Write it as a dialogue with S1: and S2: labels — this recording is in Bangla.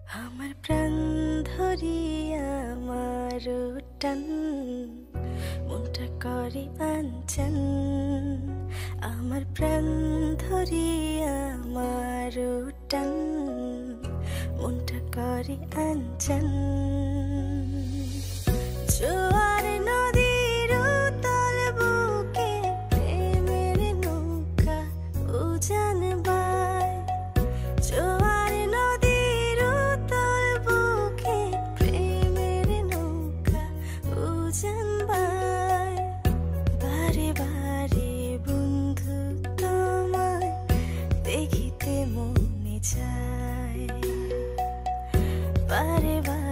S1: আমার প্রাণ ধরিয়া আমার টান মনটা করে আনচান। আমার প্রাণ ধরিয়া আমার টান মনটা করে আনচান। জোয়ার নদীর উতল বুকে প্রেমের নৌকা উজান বায়। জোয়ার নদীর উতল বুকে প্রেমের নৌকা উজান বায়। বারে বারে বন্ধু তোমায় দেখিতে মনে চায়। বারে বারে